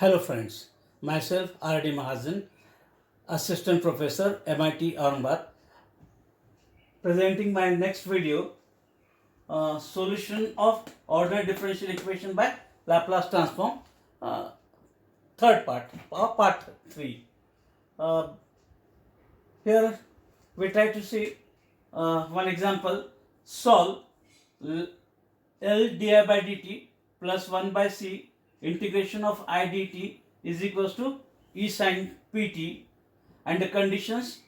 Hello friends, myself R.D. Mahajan, Assistant Professor, MIT Aurangabad, presenting my next video, solution of ordinary differential equation by Laplace transform, uh, third part, or part 3. Uh, Here we try to see one example, solve L di by dt plus 1 by c integration of I dt is equals to E sin pt, and the conditions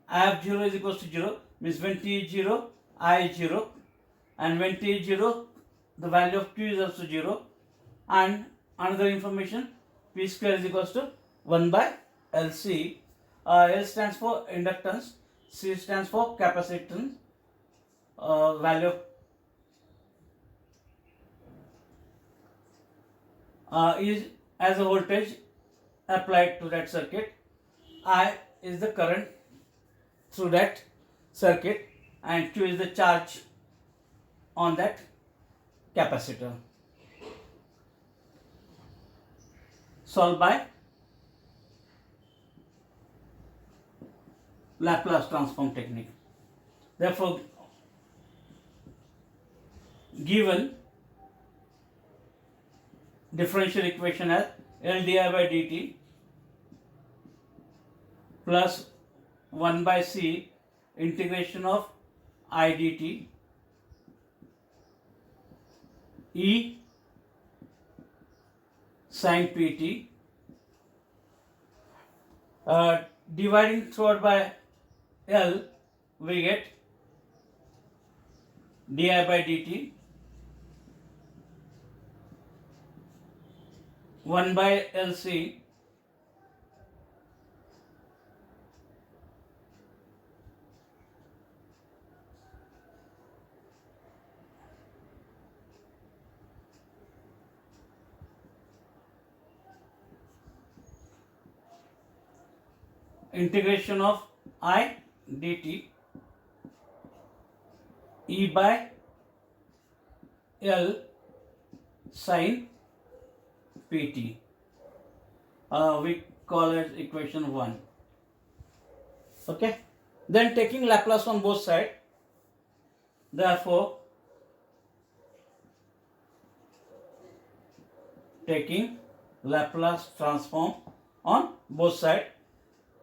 I of 0 is equals to 0 means when t is 0, I is 0, and when t is 0 the value of q is also 0, and another information p square is equals to 1 by LC. L stands for inductance, C stands for capacitance, value of is as a voltage applied to that circuit, I is the current through that circuit, and Q is the charge on that capacitor. Solved by Laplace transform technique. Therefore, given differential equation as L di by dt plus 1 by c integration of I dt E sin pt, dividing throughout by L, we get di by dt 1 by LC integration of I dt E by L sin pt. We call it equation 1. Okay. Then taking Laplace on both sides, therefore taking Laplace transform on both sides,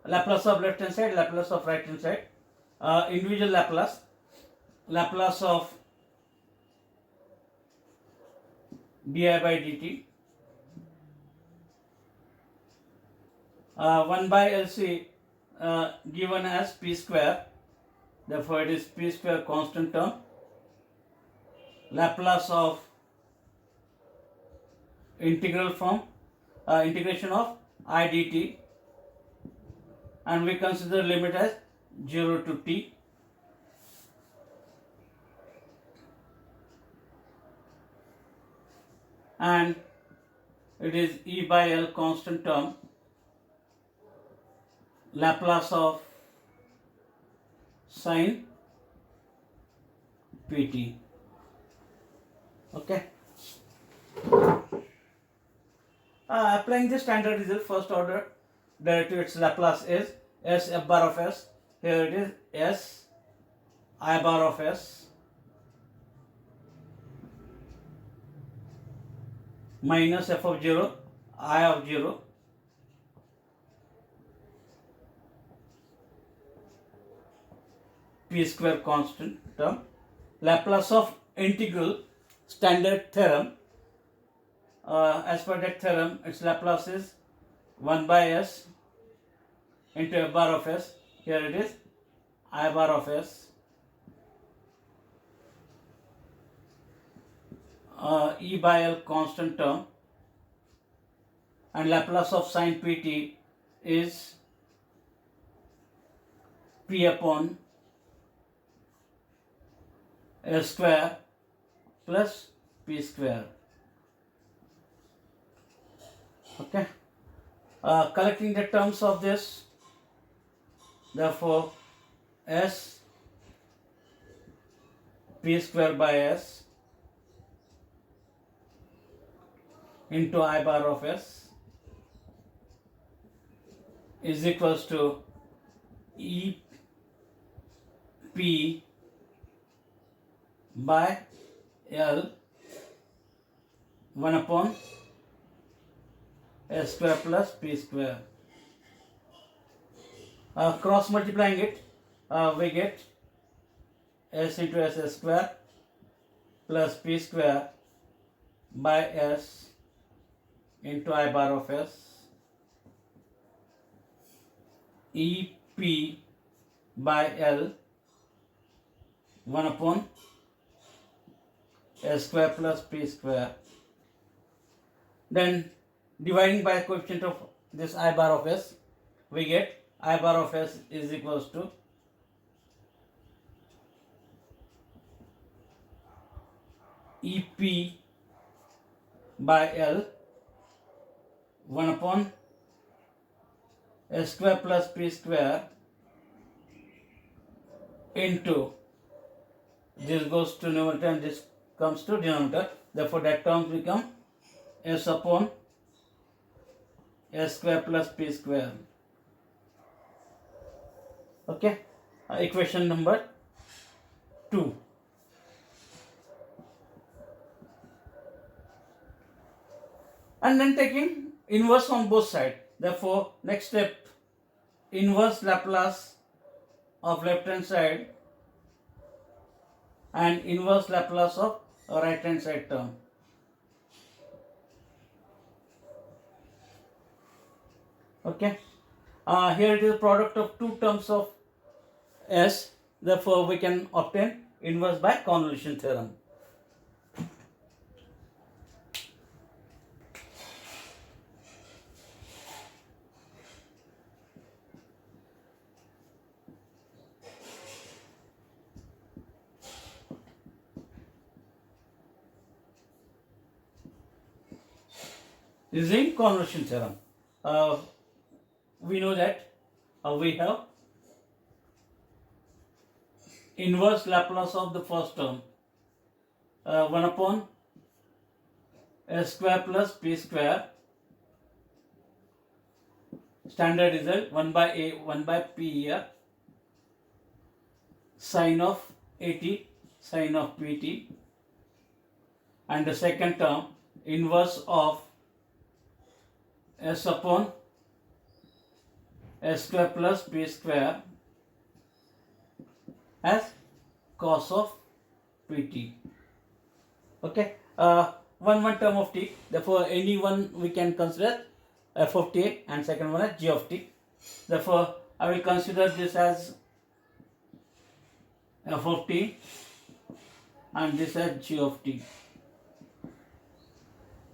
Laplace of left hand side, Laplace of right hand side, individual Laplace, Laplace of di by dt 1 by LC given as p square, therefore it is p square constant term, Laplace of integration of I dt, and we consider limit as 0 to t, and it is E by L constant term, Laplace of sin pt. Okay. Applying the standard result, first order derivative, its Laplace is S f bar of s. Here it is S I bar of s minus f of 0 I of 0 p square constant term, Laplace of integral standard theorem. As per that theorem, its Laplace is 1 by s into f bar of s. Here it is I bar of s E by L constant term, and Laplace of sin pt is p upon L square plus p square. Okay. Collecting the terms of this, therefore S p square by s into I bar of s is equals to E P by L 1 upon S square plus P square. Cross multiplying it, we get S into S square plus P square by S into I bar of S. E P by L 1 upon S square plus P square. Then dividing by coefficient of this I bar of S, we get I bar of S is equals to EP by L 1 upon S square plus P square into, this goes to numerator and this comes to denominator, therefore that term become S upon S square plus P square. Okay, equation number 2. And then taking inverse on both sides. Therefore, next step, inverse Laplace of left hand side and inverse Laplace of right hand side term. Okay, here it is a product of two terms of S, therefore we can obtain inverse by convolution theorem. Using convolution theorem, we know that we have inverse Laplace of the first term 1 upon S square plus P square, standard result 1 by A 1 by P here, sine of AT sine of PT, and the second term inverse of S upon S square plus P square as cos of Pt. Okay, one term of t, therefore any one we can consider f of t and second one as g of t. Therefore I will consider this as f of t and this as g of t,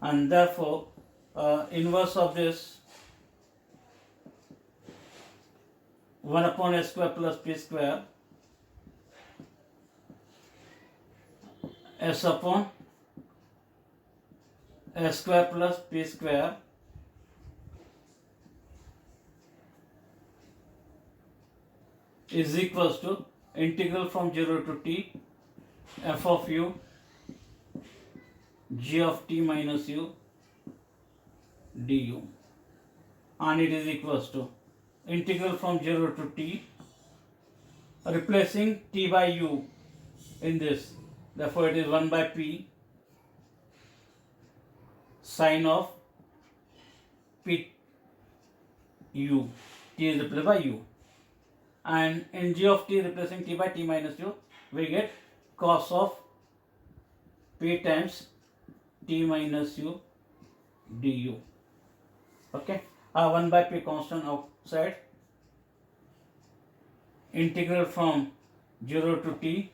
and therefore inverse of this 1 upon S square plus P square S upon S square plus P square is equals to integral from 0 to t f of u g of t minus u du, and it is equals to integral from 0 to t, replacing t by u in this, therefore it is 1 by p sine of p u, t is replaced by u, and in g of t replacing t by t minus u, we get cos of p times t minus u du. Okay, 1 by p constant outside, integral from 0 to t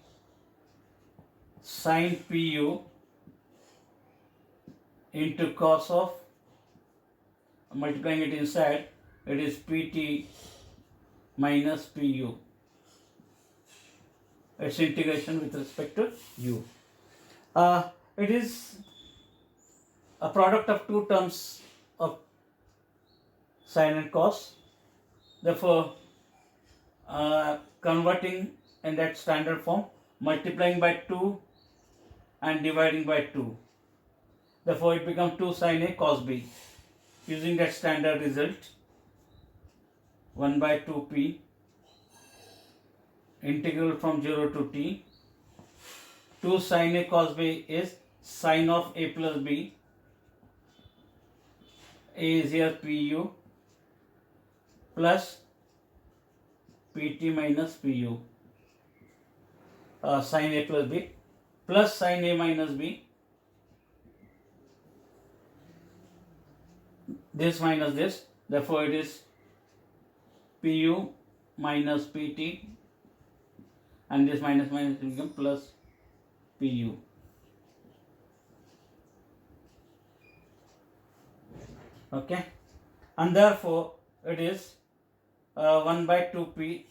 sine pu into cos of, multiplying it inside, it is pt minus pu, its integration with respect to u. It is a product of two terms of sine and cos, therefore converting in that standard form, multiplying by 2 and dividing by 2, therefore it becomes 2 sine A cos B. Using that standard result, 1 by 2p integral from 0 to t. 2 sin a cos b is sine of a plus b. A is here pu plus pt minus pu. Sin a plus b plus sin a minus b. This minus this, therefore it is pu minus pt, and this minus minus will become plus pu. Okay, and therefore it is 1 by 2p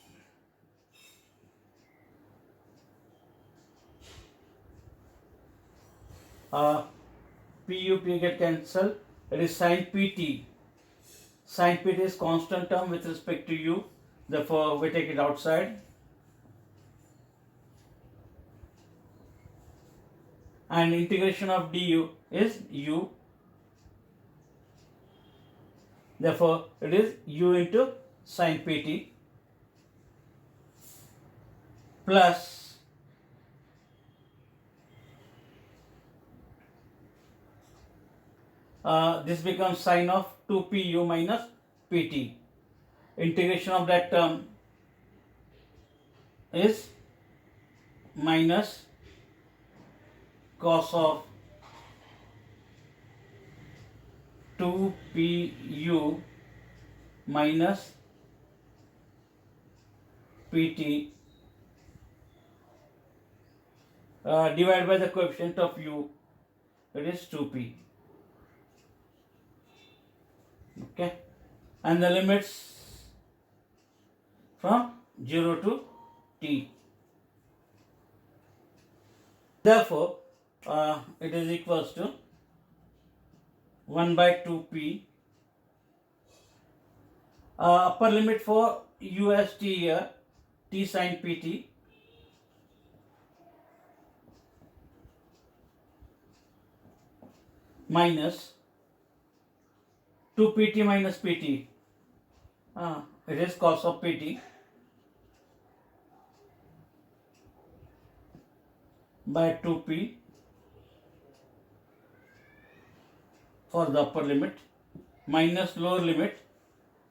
pu get cancelled. It is sin pt. Sin pt is constant term with respect to u, therefore we take it outside. And integration of du is u, therefore it is u into sin pt plus this becomes sine of 2pu minus pt. Integration of that term is minus cos of 2pu minus pt divided by the coefficient of u, it is 2p. Okay, and the limits from 0 to t. Therefore, it is equals to 1 by 2p. Upper limit for u as t here, t sin pt minus 2pt minus pt. It is cos of pt by 2p for the upper limit minus lower limit.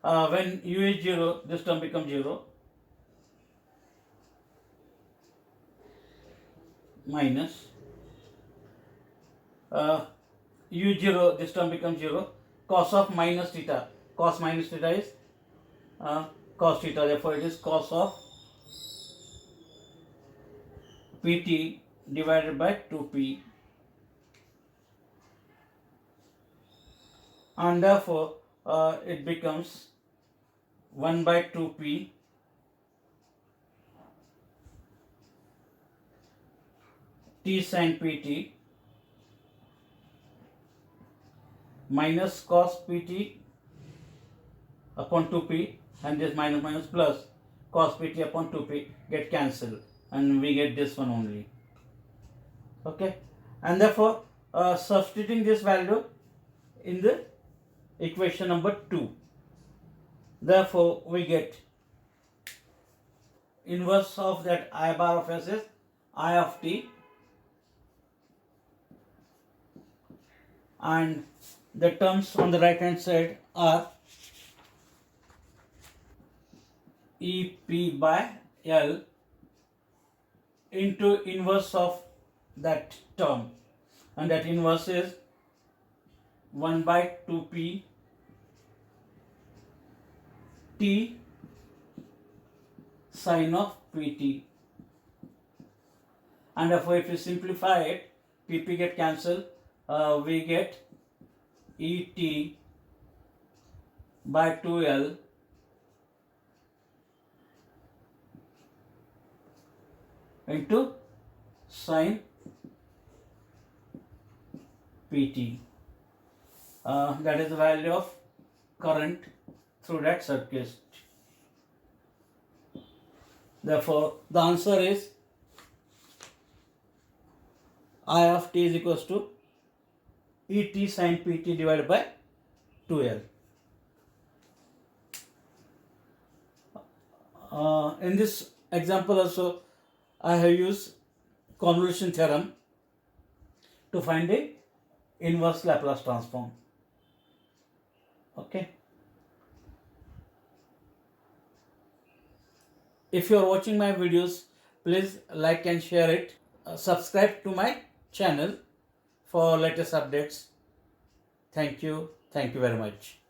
When u is 0, this term becomes 0, minus u 0, this term becomes 0, cos of minus theta. Cos minus theta is cos theta, therefore it is cos of pt divided by 2p, and therefore it becomes 1 by 2p t sin pt minus cos pt upon 2p, and this minus minus plus cos pt upon 2p get cancelled, and we get this one only. Okay, and therefore substituting this value in the equation number 2, therefore we get inverse of that I bar of s is I of t, and the terms on the right hand side are EP by L into inverse of that term, and that inverse is 1 by 2p t sin of pt, and therefore if you simplify it, pp get cancelled, we get et by 2l into sin pt. That is the value of current through that circuit. Therefore, the answer is I of t is equals to Et sin pt divided by 2l. In this example also, I have used convolution theorem to find a inverse Laplace transform. Okay. If you are watching my videos, please like and share it. Subscribe to my channel for latest updates. Thank you. Thank you very much.